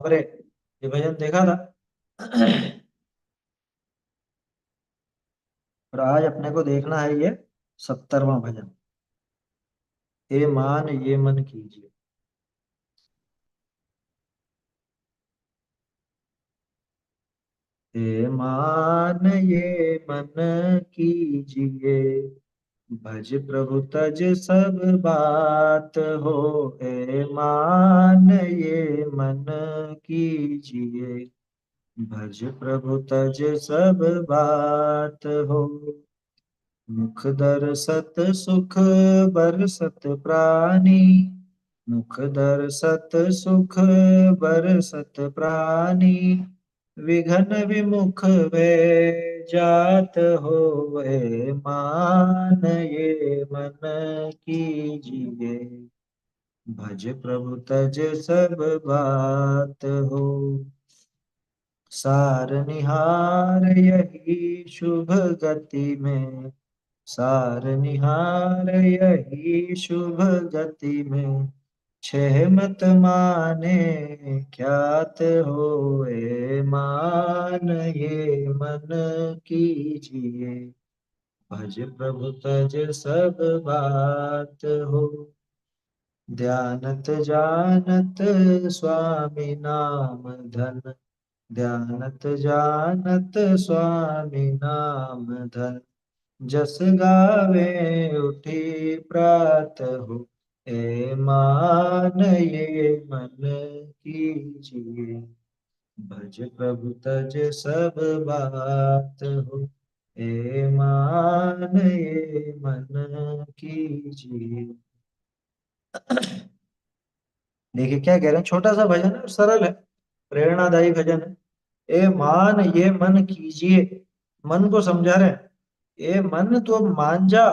अरे ये भजन देखा था। और आज अपने को देखना है ये 70वां भजन। हे मान ये मन कीजिए। हे मान ये मन कीजिए, भज प्रभु तज सब बात हो। हे मान ये मन कीजिए, भज प्रभु तज सब बात हो। मुख दर्शत सुख बरसत प्राणी, मुख दर्शत सुख बरसत प्राणी, विघन विमुख वे जात होए। मान ये मन कीजिए, भज प्रभु तज सब बात हो। सार निहार यही शुभ गति में, सार निहार यही शुभ गति में, छह मत माने ख्यात होए। मान ये मन कीजिए, भज प्रभु तज सब बात हो। ध्यानत जानत स्वामी नाम धन, ध्यानत जानत स्वामी नाम धन, जस गावे उठी प्रात हो। ए मान ये मन कीजिए, भज प्रभु तज सब बात हो। ए मान ये मन कीजिए। देखिए क्या कह रहे हैं, छोटा सा भजन है और सरल है, प्रेरणादायी भजन है। ए मान ये मन कीजिए, मन को समझा रहे हैं। ए मन तो अब मान जा,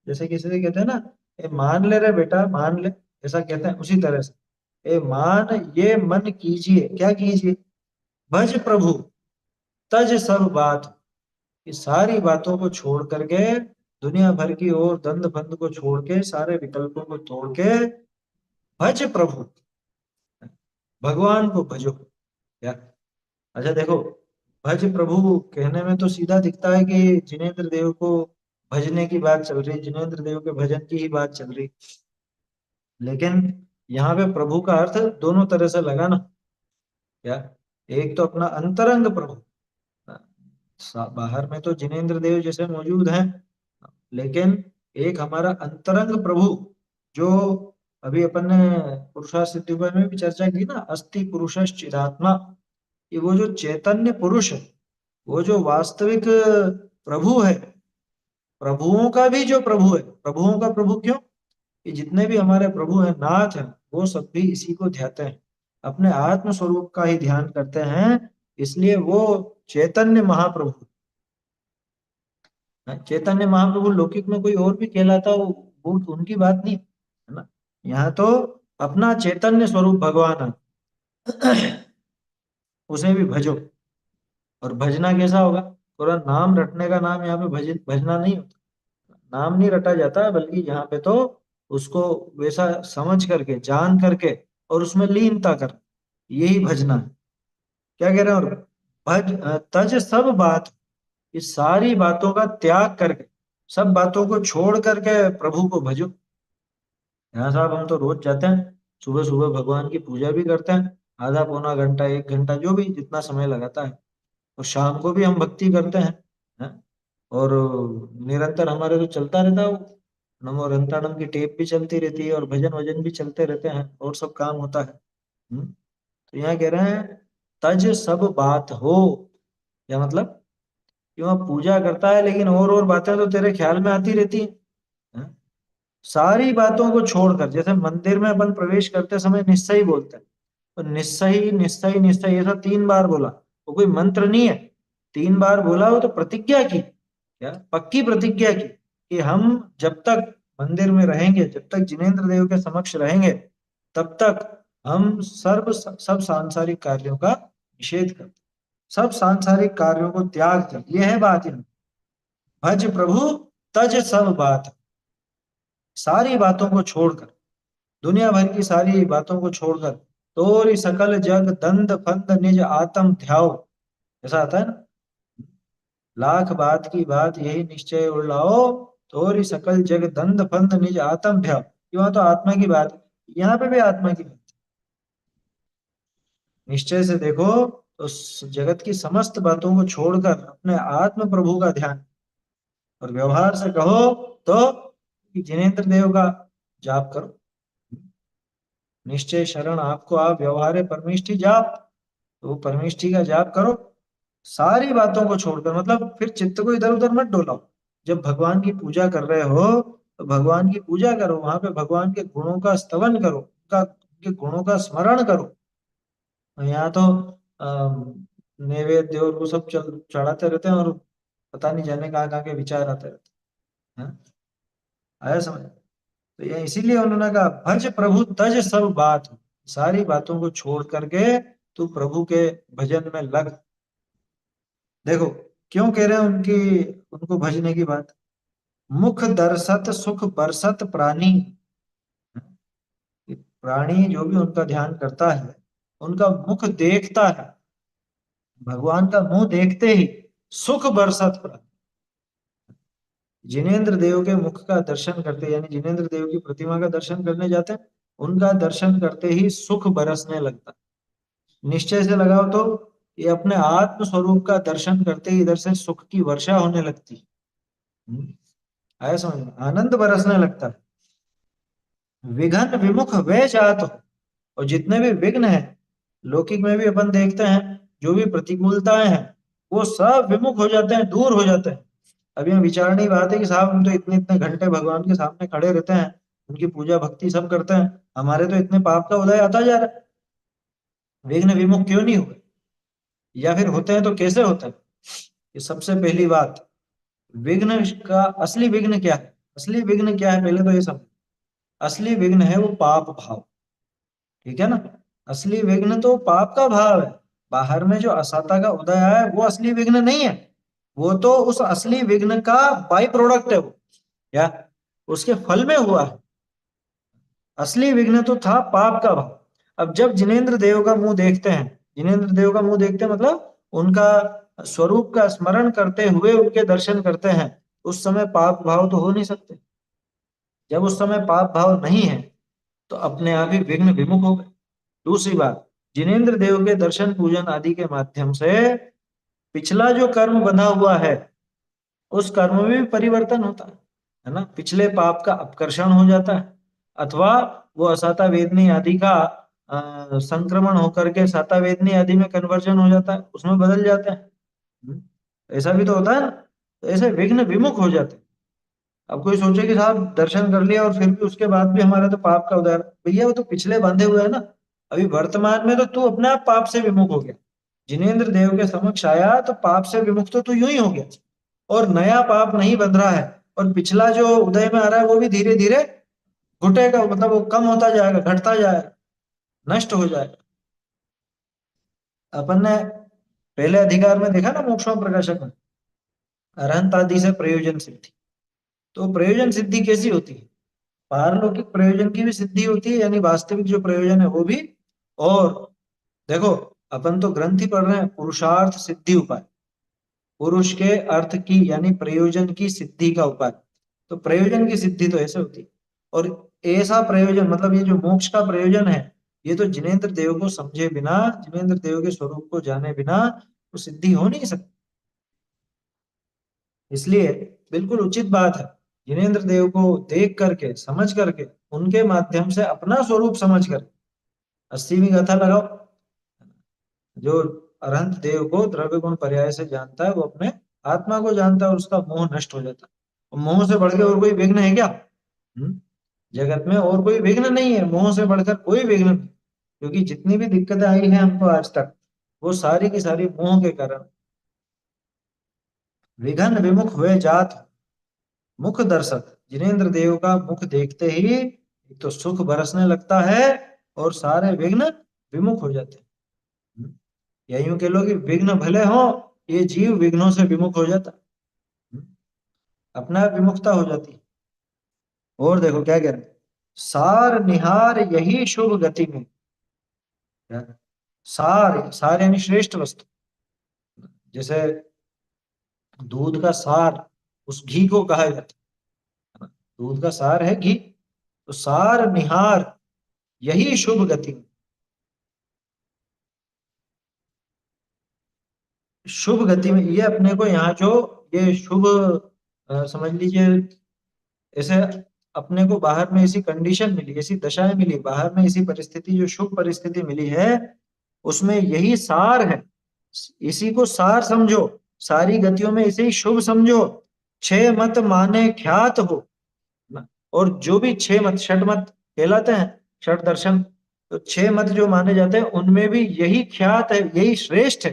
जैसे किसी से कहते हैं ना, ए मान ले रे बेटा मान ले, ऐसा कहते हैं उसी तरह से। ए मान ये मन कीजिए, क्या कीजिए? भज प्रभु तज सब बात, ये सारी बातों को छोड़ करके, दुनिया भर की और दंड फंद को छोड़ के, सारे विकल्पों को तोड़ के भज प्रभु, भगवान को भजो। क्या? अच्छा देखो, भज प्रभु कहने में तो सीधा दिखता है कि जिनेंद्र देव को भजने की बात चल रही, जिनेंद्र देव के भजन की ही बात चल रही। लेकिन यहाँ पे प्रभु का अर्थ दोनों तरह से लगा ना। क्या? एक तो अपना अंतरंग प्रभु, बाहर में तो जिनेंद्र देव जैसे मौजूद हैं, लेकिन एक हमारा अंतरंग प्रभु, जो अभी अपन ने पुरुषार्थ सिद्धि में भी चर्चा की ना, अस्थि पुरुषश्चिदात्मा, ये वो जो चैतन्य पुरुष है, वो जो वास्तविक प्रभु है, प्रभुओं का भी जो प्रभु है। प्रभुओं का प्रभु क्यों? कि जितने भी हमारे प्रभु हैं, नाथ हैं, वो सब भी इसी को ध्याते हैं, अपने आत्म स्वरूप का ही ध्यान करते हैं। इसलिए वो चैतन्य महाप्रभु है। चैतन्य महाप्रभु लौकिक में कोई और भी कहलाता हो, वो उनकी बात नहीं है ना। यहाँ तो अपना चैतन्य स्वरूप भगवान है, उसे भी भजो। और भजना कैसा होगा? पूरा नाम रटने का नाम यहाँ पे भजना नहीं होता, नाम नहीं रटा जाता, बल्कि यहाँ पे तो उसको वैसा समझ करके, जान करके, और उसमें लीनता कर, यही भजना है। क्या कह रहे हैं? और भज तज सब बात, इस सारी बातों का त्याग करके, सब बातों को छोड़ करके प्रभु को भजो। यहाँ साहब हम तो रोज जाते हैं, सुबह सुबह भगवान की पूजा भी करते हैं, आधा पौना घंटा एक घंटा जो भी जितना समय लगाता है, और शाम को भी हम भक्ति करते हैं। और निरंतर हमारे तो चलता रहता है वो, नमो रंताड़म की टेप भी चलती रहती है, और भजन वजन भी चलते रहते हैं, और सब काम होता है। तो यहाँ कह रहे हैं, तज सब बात हो, या मतलब क्यों आप पूजा करता है, लेकिन और बातें तो तेरे ख्याल में आती रहती हैं। सारी बातों को छोड़कर, जैसे मंदिर में अपन प्रवेश करते समय निश्चय बोलते हैं, तो निश्चय निश्चय निश्चय ऐसा 3 बार बोला, वो कोई मंत्र नहीं है। 3 बार बोला, वो तो प्रतिज्ञा की, क्या पक्की प्रतिज्ञा की, कि हम जब तक मंदिर में रहेंगे, जब तक जिनेंद्र देव के समक्ष रहेंगे, तब तक हम सब सांसारिक कार्यों का निषेध करते, सब सांसारिक कार्यों को त्याग कर, यह है बात यहाँ। भज प्रभु तज सब बात, सारी बातों को छोड़कर, दुनिया भर की सारी बातों को छोड़कर, तोरि सकल जग दंद फंद निज आत्म ध्याओ। ऐसा आता है ना, लाख बात की बात यही निश्चय उड़ाओ, तोरि सकल जग दंद फंद निज आत्म ध्याओ। वहां तो आत्मा की बात है, यहाँ पे भी आत्मा की बात। निश्चय से देखो तो जगत की समस्त बातों को छोड़कर अपने आत्म प्रभु का ध्यान, और व्यवहार से कहो तो कि जिनेन्द्र देव का जाप करो। निश्चय शरण आपको आप व्यवहारे परमिष्टि जाप, तो परमिष्टि का जाप करो सारी बातों को छोड़कर। मतलब फिर चित्त को इधर उधर मत डोलाओ। जब भगवान की पूजा कर रहे हो तो भगवान की पूजा करो, वहां पे भगवान के गुणों का स्तवन करो, उनका उनके गुणों का स्मरण करो। यहाँ तो नैवेद्य और वो सब चढ़ाते रहते हैं, और पता नहीं जाने कहाँ कहाँ के विचार आते रहते हैं। हाँ? आया समझ? तो ये इसीलिए उन्होंने कहा भज प्रभु तज सब बात, सारी बातों को छोड़ करके तू प्रभु के भजन में लग। देखो क्यों कह रहे हैं उनकी, उनको भजने की बात। मुख दर्शत सुख बरसत प्राणी, प्राणी जो भी उनका ध्यान करता है, उनका मुख देखता है, भगवान का मुंह देखते ही सुख बरसत प्राणी। जिनेन्द्र देव के मुख का दर्शन करते, यानी जिनेन्द्र देव की प्रतिमा का दर्शन करने जाते हैं, उनका दर्शन करते ही सुख बरसने लगता है। निश्चय से लगाओ तो ये अपने आत्म स्वरूप का दर्शन करते ही इधर से सुख की वर्षा होने लगती है। आया समझ में? आनंद बरसने लगता है। विघन विमुख वे जात हो, और जितने भी विघ्न हैं लौकिक में भी अपन देखते हैं, जो भी प्रतिकूलताएं हैं वो सब विमुख हो जाते हैं, दूर हो जाते हैं। अभी हम विचारने की बात है कि साहब हम तो इतने इतने घंटे भगवान के सामने खड़े रहते हैं, उनकी पूजा भक्ति सब करते हैं, हमारे तो इतने पाप का उदय आता जा रहा है, विघ्न विमुख क्यों नहीं हुए? या फिर होते हैं तो कैसे होते हैं? ये सबसे पहली बात, विघ्न का असली विघ्न क्या है? असली विघ्न क्या है पहले तो ये सब, असली विघ्न है वो पाप भाव। ठीक है ना? असली विघ्न तो पाप का भाव है। बाहर में जो असता का उदय आया है वो असली विघ्न नहीं है, वो तो उस असली विघ्न का बाई प्रोडक्ट है वो, या उसके फल में हुआ है। असली विघ्न तो था पाप का भाव। अब जब जिनेन्द्र देव का मुंह देखते हैं, जिनेन्द्र देव का मुंह देखते हैं मतलब उनका स्वरूप का स्मरण करते हुए उनके दर्शन करते हैं, उस समय पाप भाव तो हो नहीं सकते। जब उस समय पाप भाव नहीं है तो अपने आप ही विघ्न विमुख हो गए। दूसरी बात, जिनेन्द्र देव के दर्शन पूजन आदि के माध्यम से पिछला जो कर्म बंधा हुआ है उस कर्म में भी परिवर्तन होता है ना? पिछले पाप का अपकर्षण हो जाता है, अथवा वो असाता वेदनी आदि का संक्रमण होकर के साता वेदनी आदि में कन्वर्जन हो जाता है, उसमें बदल जाता है। हम्म, ऐसा भी तो होता है ना? तो ऐसे विघ्न विमुख हो जाते हैं। अब कोई सोचे कि साहब दर्शन कर लिया और फिर भी उसके बाद भी हमारा तो पाप का उदय, भैया वो तो पिछले बांधे हुए है ना। अभी वर्तमान में तो तू अपने आप पाप से विमुख हो गया, जिनेन्द्र देव के समक्ष आया तो पाप से विमुक्त तो तू यूं ही हो गया, और नया पाप नहीं बंध रहा है, और पिछला जो उदय में आ रहा है वो भी धीरे धीरे घुटेगा, मतलब वो कम होता जाएगा, घटता जाएगा, नष्ट हो जाएगा। अपन ने पहले अधिकार में देखा ना मोक्षों प्रकाशक में, अरहंत आदि से प्रयोजन सिद्धि। तो प्रयोजन सिद्धि कैसी होती है? पारलौकिक प्रयोजन की भी सिद्धि होती है, यानी वास्तविक जो प्रयोजन है वो भी। और देखो अपन तो ग्रंथ ही पढ़ रहे हैं, पुरुषार्थ सिद्धि उपाय, पुरुष के अर्थ की यानी प्रयोजन की सिद्धि का उपाय। तो प्रयोजन की सिद्धि तो ऐसे होती है, और ऐसा प्रयोजन मतलब ये जो मोक्ष का प्रयोजन है, ये तो जिनेन्द्र देव को समझे बिना, जिनेन्द्र देव के स्वरूप को जाने बिना तो सिद्धि हो नहीं सकती। इसलिए बिल्कुल उचित बात है, जिनेन्द्र देव को देख करके समझ करके उनके माध्यम से अपना स्वरूप समझ कर 80वीं गाथा लगाओ। जो अरहंत देव को द्रव्य गुण पर्याय से जानता है वो अपने आत्मा को जानता है, और उसका मोह नष्ट हो जाता है। और मोह से बढ़ के और कोई विघ्न है क्या? जगत में और कोई विघ्न नहीं है, मोह से बढ़कर कोई विघ्न नहीं, क्योंकि जितनी भी दिक्कतें आई हैं हमको आज तक वो सारी की सारी मोह के कारण। विघन विमुख हुए जात, मुख दर्शक, जिनेन्द्र देव का मुख देखते ही एक तो सुख बरसने लगता है, और सारे विघ्न विमुख हो जाते हैं। या यूं कह लो कि विघ्न भले हो, ये जीव विघ्नों से विमुख हो जाता है, अपना विमुखता हो जाती है। और देखो क्या कह रहे हैं, सार निहार यही शुभ गति में, क्या? सार, सार यानी श्रेष्ठ वस्तु। जैसे दूध का सार, उस घी को कहा जाता है ना। दूध का सार है घी, तो सार निहार यही शुभ गति। शुभ गति में ये अपने को यहाँ जो ये शुभ, समझ लीजिए, ऐसे अपने को बाहर में ऐसी कंडीशन मिली, ऐसी दशाएं मिली, बाहर में ऐसी परिस्थिति, जो शुभ परिस्थिति मिली है, उसमें यही सार है। इसी को सार समझो, सारी गतियों में इसे ही शुभ समझो। छह मत माने ख्यात हो ना। और जो भी छह मत, षट मत कहलाते हैं, षट दर्शन, तो छह मत जो माने जाते हैं उनमें भी यही ख्यात है, यही श्रेष्ठ है।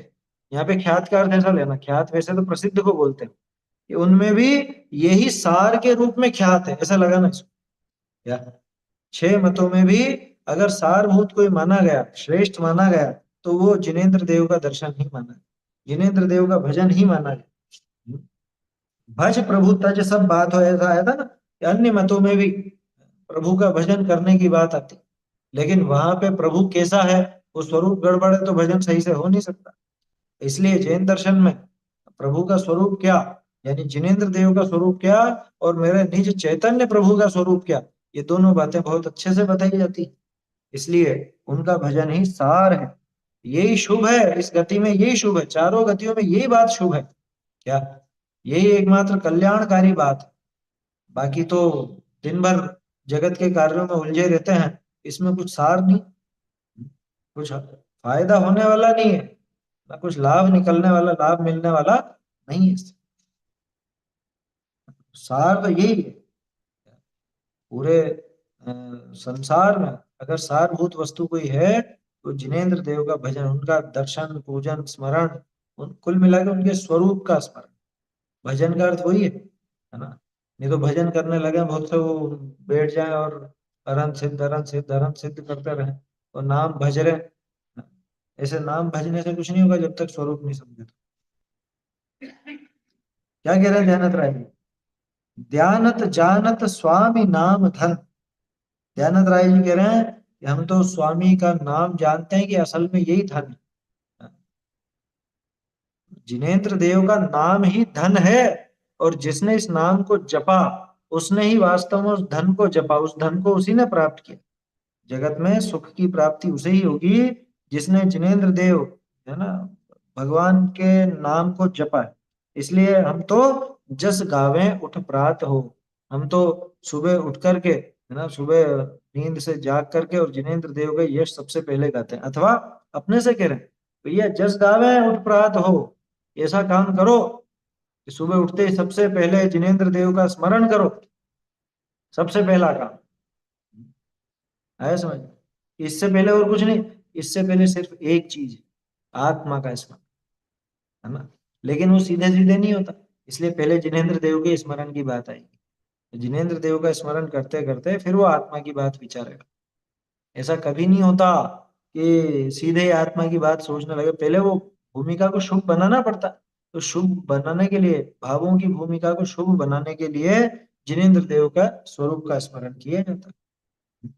यहाँ पे ख्यात का अर्थ ऐसा लेना, ख्यात वैसे तो प्रसिद्ध को बोलते हैं, कि उनमें भी यही सार के रूप में ख्यात है, ऐसा लगाना इसको। या छह मतों में भी अगर सारभूत कोई माना गया, श्रेष्ठ माना गया, तो वो जिनेन्द्र देव का दर्शन ही माना गया, जिनेन्द्र देव का भजन ही माना गया। भज प्रभु तज सब बात हो, ऐसा आया था ना कि अन्य मतों में भी प्रभु का भजन करने की बात आती, लेकिन वहां पे प्रभु कैसा है, वो स्वरूप गड़बड़ है, तो भजन सही से हो नहीं सकता। इसलिए जैन दर्शन में प्रभु का स्वरूप क्या, यानी जिनेन्द्र देव का स्वरूप क्या, और मेरे निज चैतन्य प्रभु का स्वरूप क्या, ये दोनों बातें बहुत अच्छे से बताई जाती है। इसलिए उनका भजन ही सार है। यही शुभ है, इस गति में यही शुभ है, चारों गतियों में यही बात शुभ है। क्या? यही एकमात्र कल्याणकारी बात है। बाकी तो दिन भर जगत के कार्यों में उलझे रहते हैं, इसमें कुछ सार नहीं, कुछ फायदा होने वाला नहीं है, ना कुछ लाभ निकलने वाला, लाभ मिलने वाला नहीं है इससे। सार तो यही है। पूरे संसार में अगर सारभूत वस्तु कोई है, तो जिनेन्द्र देव का भजन, उनका दर्शन, पूजन, स्मरण, कुल मिला के उनके स्वरूप का स्मरण। भजन का अर्थ वही है ना। नहीं तो भजन करने लगे बहुत से, वो बैठ जाए और अरहं सिद्ध, अरहं सिद्ध, अरहं सिद्ध करते रहे और नाम भज रहे। ऐसे नाम भजने से कुछ नहीं होगा जब तक स्वरूप नहीं समझे। तो क्या कह रहे हैं ध्यानत राय जी? ध्यानत जानत स्वामी नाम धन। ध्यानत राय जी कह रहे हैं कि हम तो स्वामी का नाम जानते हैं कि असल में यही धन है। जिनेन्द्र देव का नाम ही धन है, और जिसने इस नाम को जपा, उसने ही वास्तव में उस धन को जपा, उस धन को उसी ने प्राप्त किया। जगत में सुख की प्राप्ति उसे ही होगी जिसने जिनेन्द्र देव, है ना, भगवान के नाम को जपा है। इसलिए हम तो जस गावें उठ प्रात हो, हम तो सुबह उठ करके, है ना, सुबह नींद से जाग करके और जिनेन्द्र देव का यश सबसे पहले गाते हैं, अथवा अपने से कह रहे हैं, भैया जस गावें उठ प्रात हो, ऐसा काम करो कि सुबह उठते ही सबसे पहले जिनेन्द्र देव का स्मरण करो, सबसे पहला काम। आया समझ? इससे पहले और कुछ नहीं, इससे पहले सिर्फ एक चीज है, आत्मा का स्मरण, है ना। लेकिन वो सीधे सीधे नहीं होता, इसलिए पहले जिनेन्द्र देव के स्मरण की बात आएगी। जिनेन्द्र देव का स्मरण करते करते फिर वो आत्मा की बात विचारेगा। ऐसा कभी नहीं होता कि सीधे ही आत्मा की बात सोचने लगे, पहले वो भूमिका को शुभ बनाना पड़ता। तो शुभ बनाने के लिए, भावों की भूमिका को शुभ बनाने के लिए जिनेन्द्र देव का स्वरूप का स्मरण किया जाता है।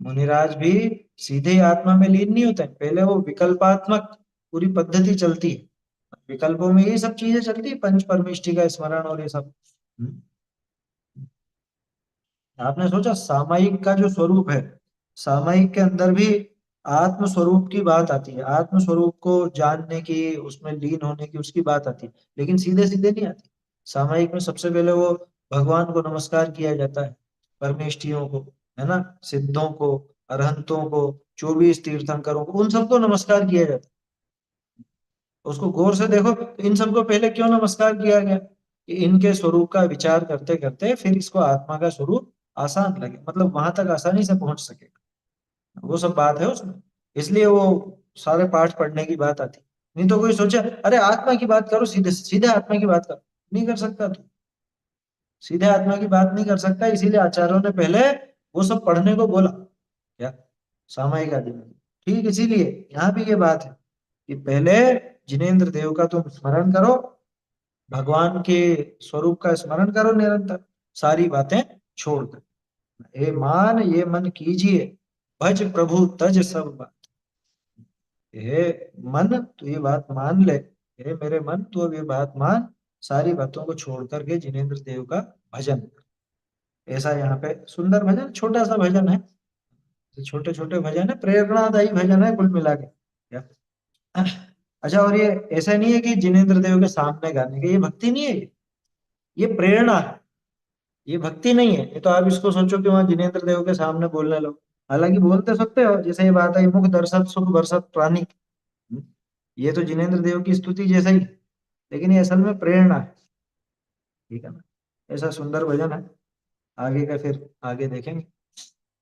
मुनिराज भी सीधे ही आत्मा में लीन नहीं होते हैं, पहले वो विकल्पात्मक पूरी पद्धति चलती है। विकल्पों में ये सब चीजें चलती है, पंच परमेष्टि का स्मरण और ये सब। हम्म। आपने सोचा सामायिक का जो स्वरूप है, सामायिक के अंदर भी आत्म स्वरूप की बात आती है, आत्म स्वरूप को जानने की, उसमें लीन होने की, उसकी बात आती है, लेकिन सीधे सीधे नहीं आती। सामायिक में सबसे पहले वो भगवान को नमस्कार किया जाता है, परमेष्ठियों को, है ना, सिद्धों को, अरहंतों को, 24 तीर्थंकरों को, उन सबको नमस्कार किया जाता है। उसको गौर से देखो तो इन सबको पहले क्यों नमस्कार किया गया, कि इनके स्वरूप का विचार करते करते फिर इसको आत्मा का स्वरूप आसान लगे, मतलब वहां तक आसानी से पहुंच सकेगा, वो सब बात है उसमें। इसलिए वो सारे पाठ पढ़ने की बात आती। नहीं तो कोई सोचे अरे आत्मा की बात करो, सीधे सीधे आत्मा की बात करो, नहीं कर सकता तू, सीधे आत्मा की बात नहीं कर सकता। इसीलिए आचार्यों ने पहले वो सब पढ़ने को बोला, क्या, सामायिक आदि में। ठीक इसीलिए यहाँ भी ये बात है कि पहले जिनेन्द्र देव का तुम स्मरण करो, भगवान के स्वरूप का स्मरण करो निरंतर, सारी बातें छोड़कर। हे मान ये मन कीजिए, भज प्रभु तज सब बात। हे मन, तू ये बात मान ले, हे मेरे मन तू अब ये बात मान, सारी बातों को छोड़ करके जिनेंद्र देव का भजन कर। ऐसा यहाँ पे सुंदर भजन, छोटा सा भजन है, छोटे छोटे भजन है, प्रेरणादायी भजन है कुल मिला के क्या। अच्छा, और ये ऐसा नहीं है कि जिनेंद्र देव के सामने गाने के, ये भक्ति नहीं है, ये प्रेरणा है, ये भक्ति नहीं है। ये तो आप इसको सोचो कि वहां जिनेंद्र देव के सामने बोलने लो, हालांकि बोलते सकते हो, जैसे ये बात है मुख दर्शक सुख बरसत प्राणी, ये तो जिनेंद्र देव की स्तुति जैसा ही, लेकिन ये असल में प्रेरणा है। ठीक है ना, ऐसा सुंदर भजन है। आगे का फिर आगे देखेंगे।